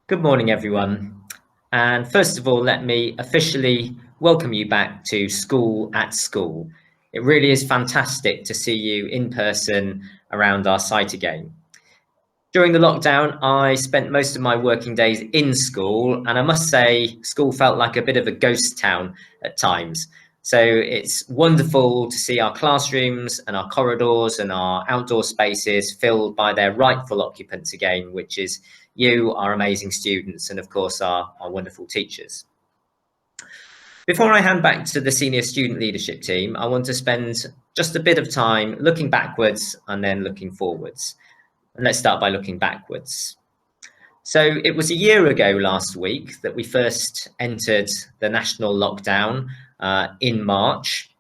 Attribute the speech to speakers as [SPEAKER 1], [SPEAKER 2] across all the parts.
[SPEAKER 1] Good morning, everyone. And first of all, let me officially welcome you back to School at School. It really is fantastic to see you in person around our site again. During the lockdown, I spent most of my working days in school, and I must say, school felt like a bit of a ghost town at times. So it's wonderful to see our classrooms and our corridors and our outdoor spaces filled by their rightful occupants again, which is you, our amazing students, and of course, our wonderful teachers. Before I hand back to the senior student leadership team, I want to spend just a bit of time looking backwards and then looking forwards. And let's start by looking backwards. So it was a year ago last week that we first entered the national lockdown in March.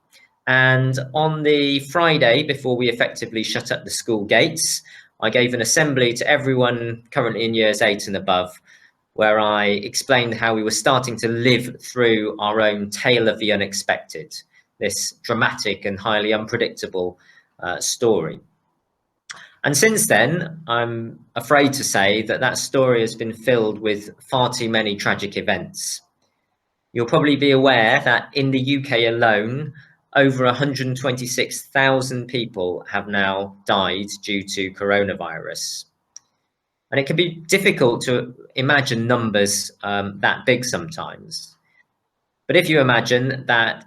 [SPEAKER 1] And on the Friday, before we effectively shut up the school gates, I gave an assembly to everyone currently in years 8 and above, where I explained how we were starting to live through our own tale of the unexpected, this dramatic and highly unpredictable story. And since then, I'm afraid to say that that story has been filled with far too many tragic events. You'll probably be aware that in the UK alone, over 126,000 people have now died due to coronavirus. And it can be difficult to imagine numbers that big sometimes. But if you imagine that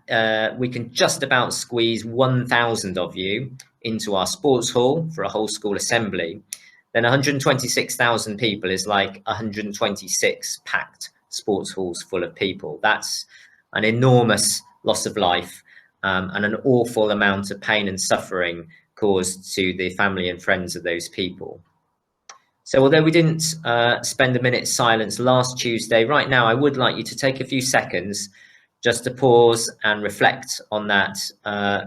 [SPEAKER 1] we can just about squeeze 1,000 of you into our sports hall for a whole school assembly, then 126,000 people is like 126 packed sports halls full of people. That's an enormous loss of life and an awful amount of pain and suffering caused to the family and friends of those people. So although we didn't spend a minute's silence last Tuesday, right now I would like you to take a few seconds just to pause and reflect on that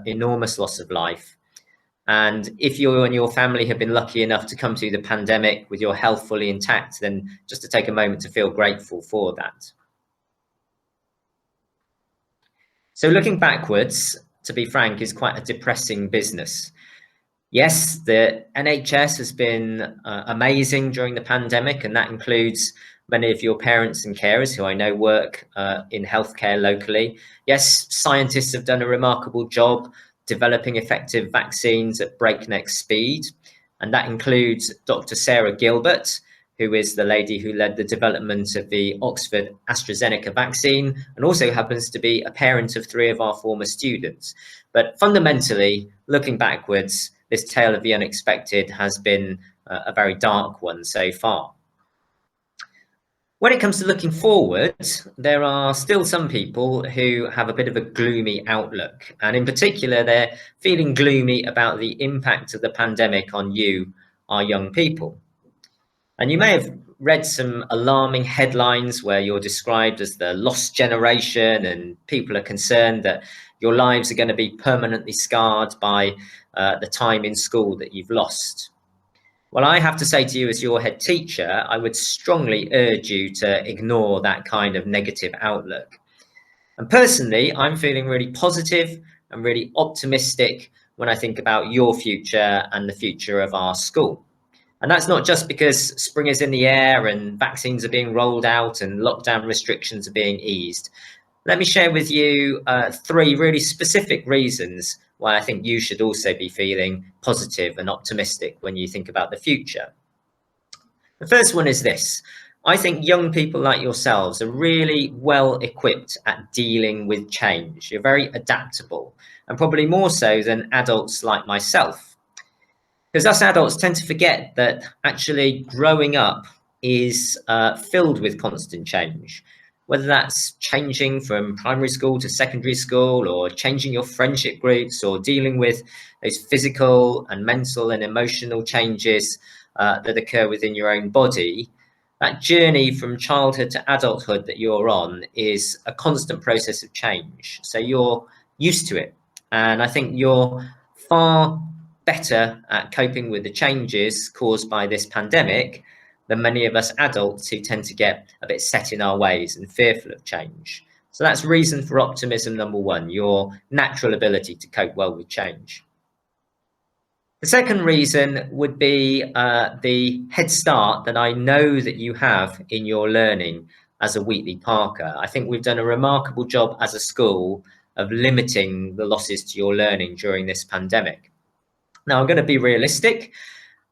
[SPEAKER 1] enormous loss of life. And if you and your family have been lucky enough to come through the pandemic with your health fully intact, then just to take a moment to feel grateful for that. So looking backwards, to be frank, is quite a depressing business. Yes, the NHS has been amazing during the pandemic, and that includes many of your parents and carers who I know work in healthcare locally. Yes, scientists have done a remarkable job developing effective vaccines at breakneck speed, and that includes Dr. Sarah Gilbert, who is the lady who led the development of the Oxford AstraZeneca vaccine, and also happens to be a parent of 3 of our former students. But fundamentally, looking backwards, this tale of the unexpected has been a very dark one so far. When it comes to looking forward, there are still some people who have a bit of a gloomy outlook. And in particular, they're feeling gloomy about the impact of the pandemic on you, our young people. And you may have read some alarming headlines where you're described as the lost generation, and people are concerned that your lives are going to be permanently scarred by the time in school that you've lost. Well, I have to say to you as your head teacher, I would strongly urge you to ignore that kind of negative outlook. And personally, I'm feeling really positive and really optimistic when I think about your future and the future of our school. And that's not just because spring is in the air and vaccines are being rolled out and lockdown restrictions are being eased. Let me share with you 3 really specific reasons why I think you should also be feeling positive and optimistic when you think about the future. The first one is this. I think young people like yourselves are really well equipped at dealing with change. You're very adaptable, and probably more so than adults like myself. Because us adults tend to forget that actually growing up is filled with constant change, whether that's changing from primary school to secondary school, or changing your friendship groups, or dealing with those physical and mental and emotional changes that occur within your own body. That journey from childhood to adulthood that you're on is a constant process of change. So you're used to it. And I think you're far better at coping with the changes caused by this pandemic than many of us adults who tend to get a bit set in our ways and fearful of change. So that's reason for optimism number 1, your natural ability to cope well with change. The second reason would be the head start that I know that you have in your learning as a Wheatley Parker. I think we've done a remarkable job as a school of limiting the losses to your learning during this pandemic. Now, I'm going to be realistic.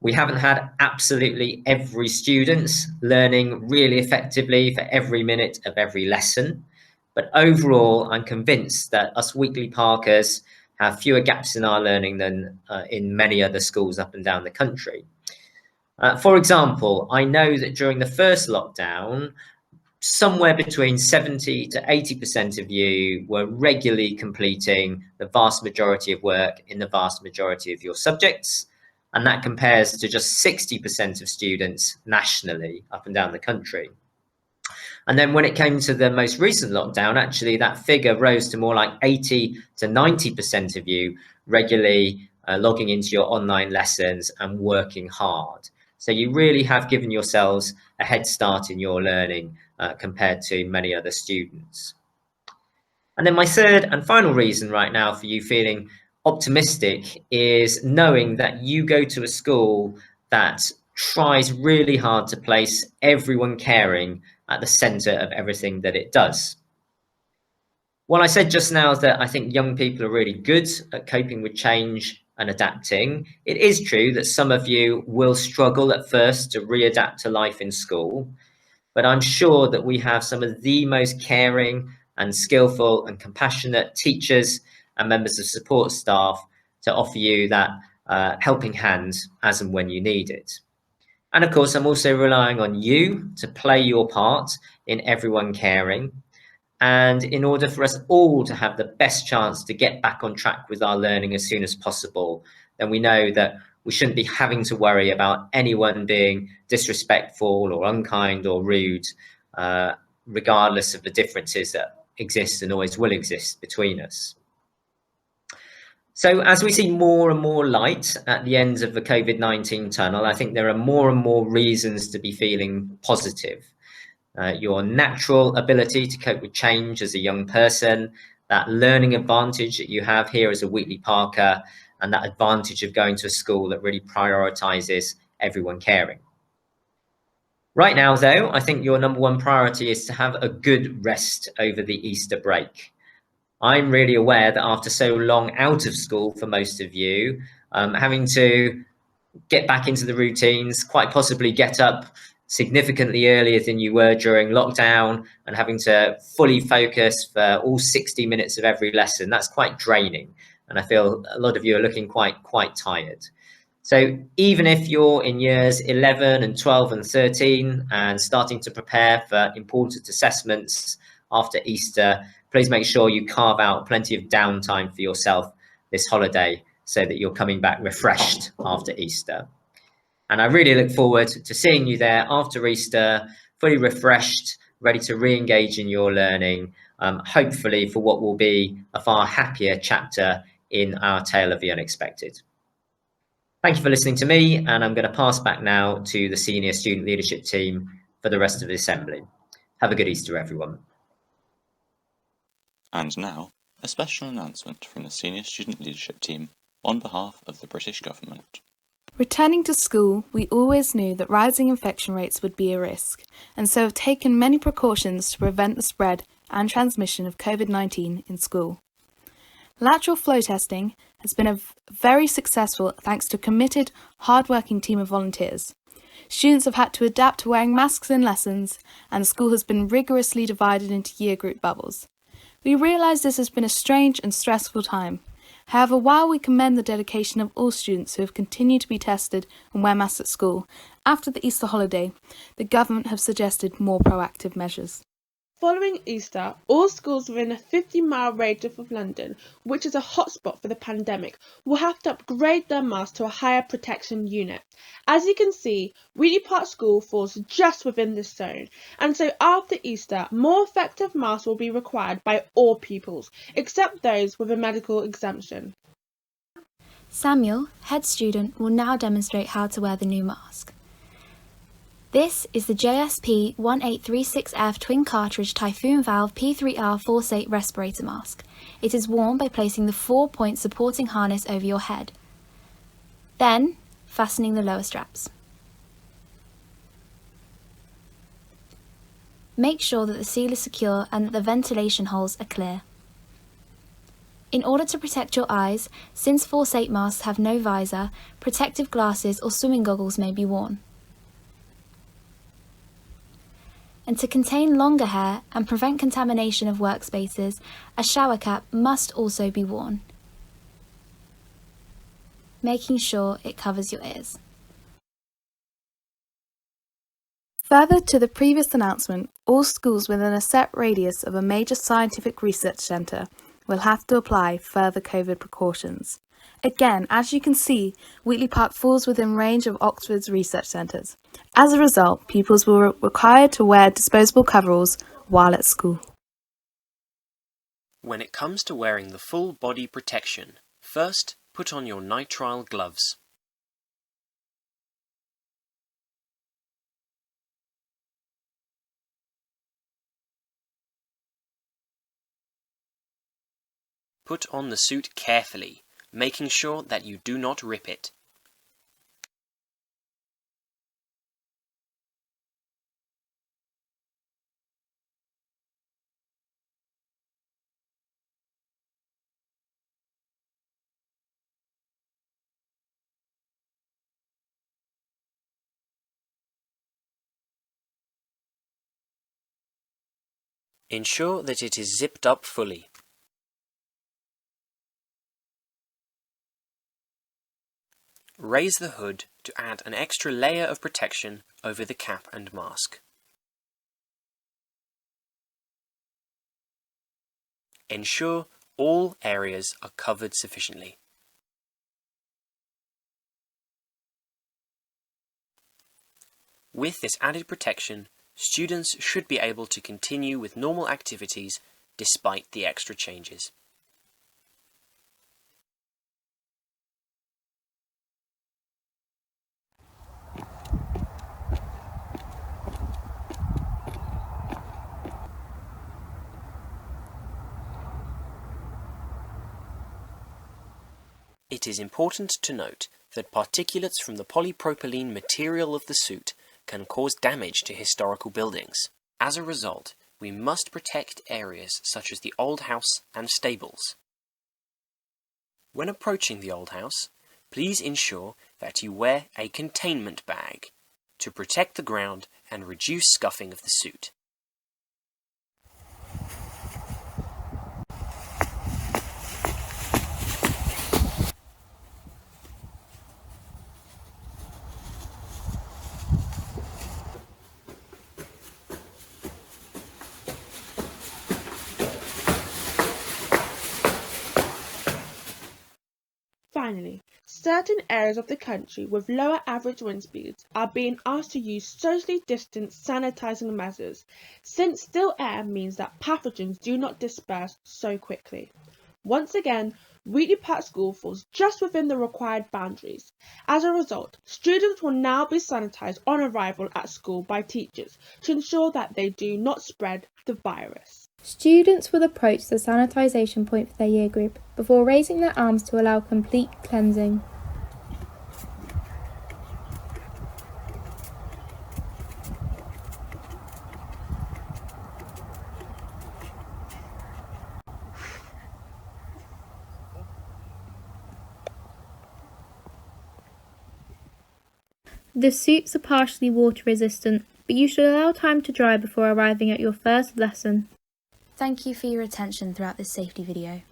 [SPEAKER 1] We haven't had absolutely every student learning really effectively for every minute of every lesson. But overall, I'm convinced that us Wheatley Parkers have fewer gaps in our learning than in many other schools up and down the country. For example, I know that during the first lockdown, somewhere between 70 to 80% of you were regularly completing the vast majority of work in the vast majority of your subjects. And that compares to just 60% of students nationally up and down the country. And then when it came to the most recent lockdown, actually that figure rose to more like 80 to 90% of you regularly logging into your online lessons and working hard. So you really have given yourselves a head start in your learning compared to many other students. And then my third and final reason right now for you feeling optimistic is knowing that you go to a school that tries really hard to place everyone caring at the center of everything that it does. What I said just now is that I think young people are really good at coping with change and adapting. It is true that some of you will struggle at first to readapt to life in school, but I'm sure that we have some of the most caring and skillful and compassionate teachers and members of support staff to offer you that helping hand as and when you need it. And of course, I'm also relying on you to play your part in everyone caring. And in order for us all to have the best chance to get back on track with our learning as soon as possible, then we know that we shouldn't be having to worry about anyone being disrespectful or unkind or rude, regardless of the differences that exist and always will exist between us. So as we see more and more light at the end of the COVID-19 tunnel, I think there are more and more reasons to be feeling positive. Your natural ability to cope with change as a young person, that learning advantage that you have here as a Wheatley Parker, and that advantage of going to a school that really prioritizes everyone caring. Right now, though, I think your number one priority is to have a good rest over the Easter break. I'm really aware that after so long out of school for most of you, having to get back into the routines, quite possibly get up significantly earlier than you were during lockdown and having to fully focus for all 60 minutes of every lesson, that's quite draining. And I feel a lot of you are looking quite tired. So even if you're in years 11 and 12 and 13 and starting to prepare for important assessments after Easter, please make sure you carve out plenty of downtime for yourself this holiday so that you're coming back refreshed after Easter. And I really look forward to seeing you there after Easter, fully refreshed, ready to re-engage in your learning, hopefully for what will be a far happier chapter in our tale of the unexpected. Thank you for listening to me, and I'm going to pass back now to the senior student leadership team for the rest of the assembly. Have a good Easter, everyone.
[SPEAKER 2] And now, a special announcement from the senior student leadership team on behalf of the British government.
[SPEAKER 3] Returning to school, we always knew that rising infection rates would be a risk, and so have taken many precautions to prevent the spread and transmission of COVID-19 in school. Lateral flow testing has been very successful thanks to a committed, hard-working team of volunteers. Students have had to adapt to wearing masks in lessons, and the school has been rigorously divided into year group bubbles. We realise this has been a strange and stressful time. However, while we commend the dedication of all students who have continued to be tested and wear masks at school, after the Easter holiday, the government have suggested more proactive measures.
[SPEAKER 4] Following Easter, all schools within a 50-mile radius of London, which is a hotspot for the pandemic, will have to upgrade their masks to a higher protection unit. As you can see, Wheatley Park School falls just within this zone, and so after Easter, more effective masks will be required by all pupils, except those with a medical exemption.
[SPEAKER 5] Samuel, head student, will now demonstrate how to wear the new mask. This is the JSP 1836F twin cartridge Typhoon Valve P3R Force8 respirator mask. It is worn by placing the 4-point supporting harness over your head. Then, fastening the lower straps. Make sure that the seal is secure and that the ventilation holes are clear. In order to protect your eyes, since Force 8 masks have no visor, protective glasses or swimming goggles may be worn. And to contain longer hair and prevent contamination of workspaces, a shower cap must also be worn, making sure it covers your ears.
[SPEAKER 3] Further to the previous announcement, all schools within a set radius of a major scientific research centre will have to apply further COVID precautions. Again, as you can see, Wheatley Park falls within range of Oxford's research centres. As a result, pupils will be required to wear disposable coveralls while at school.
[SPEAKER 6] When it comes to wearing the full body protection, first put on your nitrile gloves. Put on the suit carefully, making sure that you do not rip it. Ensure that it is zipped up fully. Raise the hood to add an extra layer of protection over the cap and mask. Ensure all areas are covered sufficiently. With this added protection, students should be able to continue with normal activities despite the extra changes. It is important to note that particulates from the polypropylene material of the suit can cause damage to historical buildings. As a result, we must protect areas such as the old house and stables. When approaching the old house, please ensure that you wear a containment bag to protect the ground and reduce scuffing of the suit.
[SPEAKER 4] Finally, certain areas of the country with lower average wind speeds are being asked to use socially distanced sanitising measures, since still air means that pathogens do not disperse so quickly. Once again, Wheatley Park School falls just within the required boundaries. As a result, students will now be sanitised on arrival at school by teachers to ensure that they do not spread the virus.
[SPEAKER 7] Students will approach the sanitisation point for their year group before raising their arms to allow complete cleansing. The suits are partially water resistant, but you should allow time to dry before arriving at your first lesson.
[SPEAKER 5] Thank you for your attention throughout this safety video.